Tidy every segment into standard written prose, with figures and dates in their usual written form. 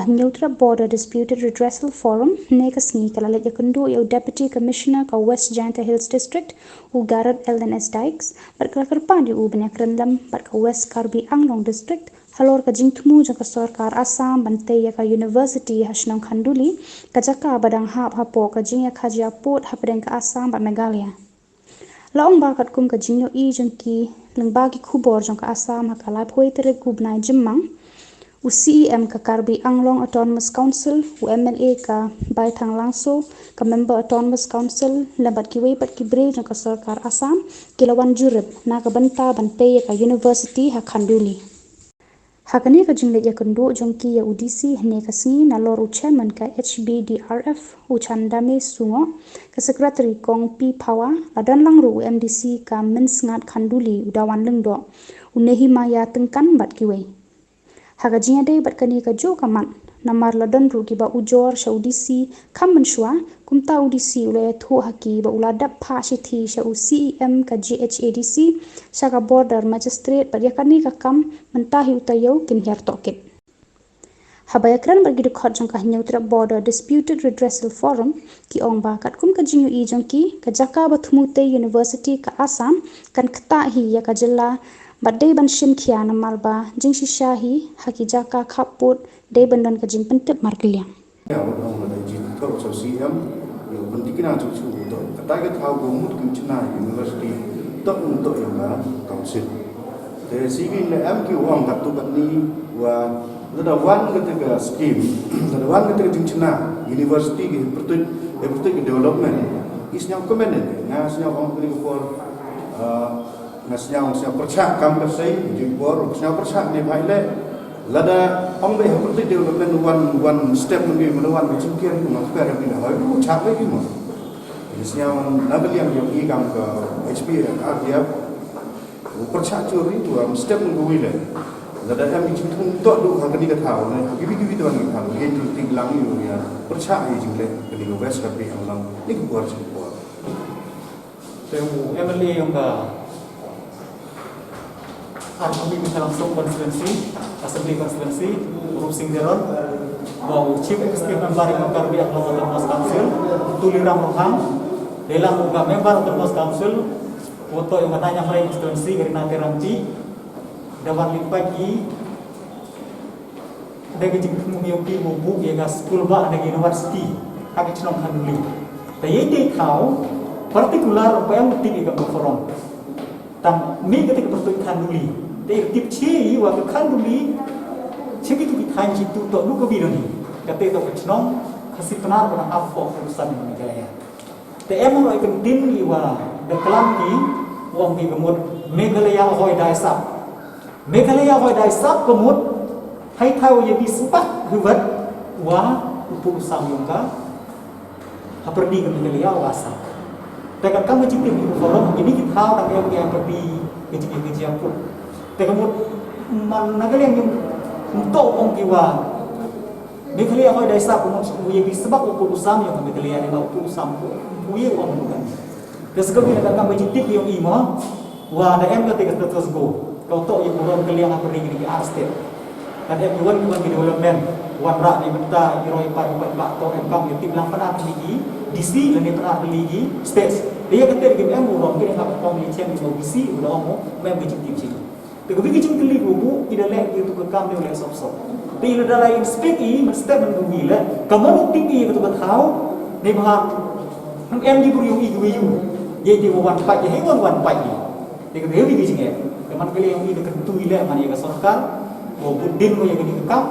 Neutral Border Dispute Redressal Forum nekasngi kalalet ya Kyntu ya Deputy Commissioner ka West Janta Hills District u Garrett LNS Dykes berkelakar di u banyak rendam ka West Karbi Anglong District halor ka jingthmu jang ka sarkar Assam bante ya ka University Shillong Khanduli ka jaka badang hap hapo ka jing ya khajia port hapdeng ka Assam ba Meghalaya laong ba kat kum ka jingyo I jang ki lengbagi khubor jang ka Assam hakalai phoi tere kubnai jimmang u CEM ka Karbi Anglong Autonomous Council u MLA ka Baithang Langso ka Member Autonomous Council lambat ki wei pat ki bre jang ka sarkar Assam kilawan jurib na ka banta bante ka University ha Khanduli hakani ka jinglet ya Kyntu jang ki ya UDC hne ka singi na lor u chairman ka HBDRF u chandame sungo ka secretary kong P Power ladan langru MDC ka Minsngat Khanduli u dawan lengdo u nehima ya tengkan bat ki wei hagajinya dei bat kani ka jo kaman namar ladan ru ki ba ujor saudisi kam menshwa kumta udisi ule thu haki ba uladap pha shithi sha u CEM ka GHADC saka border magistrate bat yakani ka kam mentahi utayo kin her tokit habayakran bagi de khot jang ka Neutral Border Disputed Redressal Forum ki ong ba kat kum ka jingu I jang ki ka jaka ba thmute University ka Assam kan kta hi ya ka jilla Badai ban shim kia na malba jing shishahi haki jaka khaput dei bandan ka jing pentep markiliang. Ya orang ada jing thau so CM yo pentikina chu chu to kata ke thau gomut Kyntu University to untuk yang council. Dari sini le MQ orang katu ni wa ada wan ketika scheme ada wan ketika Kyntu University ke pertut development isnya komen na isnya orang pilih for Nasnya percak kam bersih jibor nasnya percak ni baile lada ong be seperti development one step lagi menawan cingkian tu nak per ni dah itu cak lagi mah nasnya level yang I kam ke HBDRF dia percak curi tu step ngui le lada kami jingthum tok du hak ni ka thau ne gibi tu ni thau ye tu tinglang ni ya percak ye jingle ni West Karbi Anglong ni buat semua temu MLA yang ka kami bisa langsung konstituensi, assembly konstituensi, urup singderon, bahwa chief executive member yang Karbi Anglong Autonomous Council, tuliram roham, dalam muka member Autonomous Council, foto yang katanya mereka konstituensi dari nanti ranti, dapat lipagi, dari jingthmu yogi bubu yang school ba dari university, kami Shillong Khanduli. Tapi ini tahu, partikular apa yang mesti kita forum. Tang ni ketika pertut Khanduli. They tip chi wa ka Khanduli chiki tu bithan chi tu to lu ko bi ni kate to Shillong khasi panar bana afo urusan Meghalaya te emo ro ikan din li wa de kalam ki wong bi gemut Meghalaya hoi dai sap gemut hai thau ye bi supak huwat wa upu usam yung ka haperdi ke Meghalaya wa Assam te kan kamu cipti bi forum ini kita tahu nang yang pergi ke pun Tegamut Meghalaya yang untuk orang kiwa Meghalaya hoi dai sap umum uye bi sebab ukur usam yang Meghalaya ni ukur usam uye orang bukan. Kesekali nak kami jitik yang ima wa da em ketika terus go. Kau tok yang orang kalian apa ring di state. Dan em yuan development wan rak ni benta iroi par bak tok em kam yang tim lang pernah ligi DC dan pernah ligi states. Dia kata game em orang kini ngap kong ni chen di DC udah omong mem jitik sini. Tapi kita keli bubu tidak lagi itu kekam dia oleh sop-sop. Tapi ada lain spek ini mesti menggila. Kamu tinggi itu tahu. Ni bahak em di buru igu. Ye di wan pai ye wan pai. Dia kata hewi bijing ya. Kaman kali yang ini dekat tu ile mana ye sarkar. Bo budin mo ye kini kekam.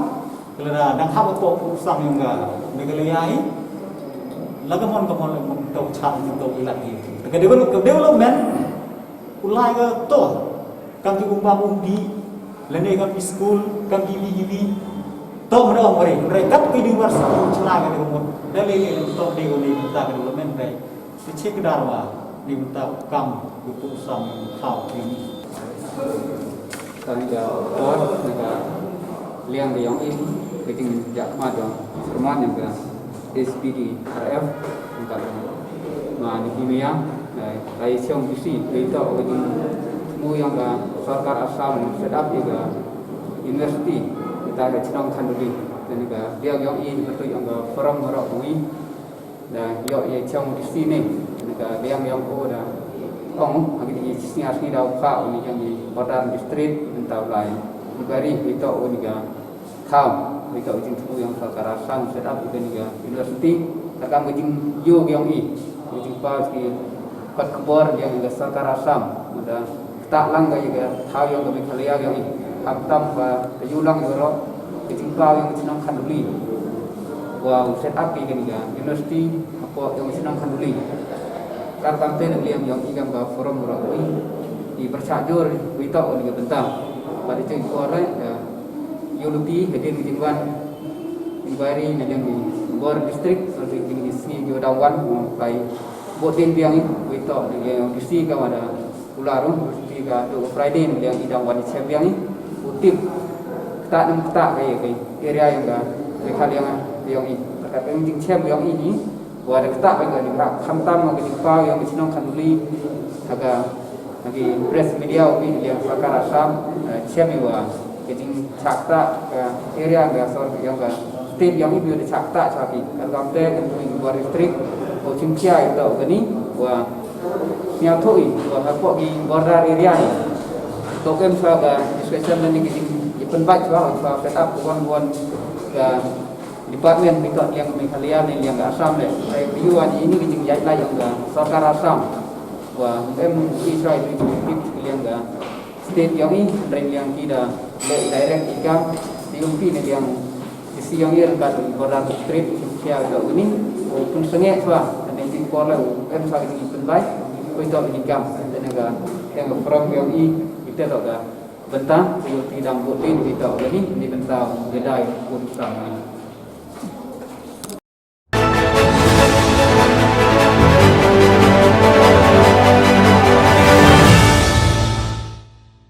Kalau dah hab apa urusan yang Meghalaya ini. Lagamon tahu cak tahu ilat ni. Tapi development ulai ke tu. Kami umpam umbi, lene kami school, kami gigi, tahu mereka ke di luar sana celaka di rumah. Dan lele tahu dia boleh minta ke dalam mereka. Cek darwa, dia minta kam keputusan tahu ini. Tadi jawab, mereka liang yang ini, keting jakma dong, semua yang ke HBDRF, untuk mana kimia, dari siang bisi, kita keting mu yang ke sarkar Assam sedap juga university kita ada Shillong Khanduli dan juga dia yang ini betul yang forum merok bui dan yang trong di sini juga dia yang dah ong lagi di sini asli dah kau ni yang di Badan Distrik entah lain bari itu juga kau mereka jingthmu yang sekarang sang setup itu juga universiti takkan jing yo yang ini jing pas di pat kebor yang juga sekarang Assam ada tak lang juga tahu yang kami Meghalaya yang ini Assam và Shillong rồi thì chúng ta yang senang Khanduli wow set up cái juga university apa yang senang Khanduli kan campaign yang ikan ba forum rồi di bercajur kita oleh bentang pada itu orang ULP hadir di Jingwan Bari yang di Bor District seperti di sini di Dawan by botin yang kita yang di sini kan ada ularun di Friday yang di Dawan di Champion ini utip tak kayak area yang Meghalaya yang ini terkait dengan jingchem yang ini ada ketak juga di Khantam lagi di Pau yang di Shillong Khanduli agak lagi press media ini yang pakar Assam chem juga jing cakta area yang state yang ini ada cakta sapi kalau kita di luar distrik Cimcia itu gini wah nyatoi wah apa di border area ini token saga discussion dan ini penbaik soal set up bukan department dekat yang Meghalaya ni yang Assam le reviewan ini kijing jai lah yang sarkar Assam wah Israel itu yang state yang ini dari yang kita direct ikam DUP ni yang isi yang ini dekat border district Indonesia ini pun sengit soal dan yang pola saga ini penbaik kita ikam dan yang from yang ini kita tak bentang, tidak boleh kita lagi di bentang jedai pun sama.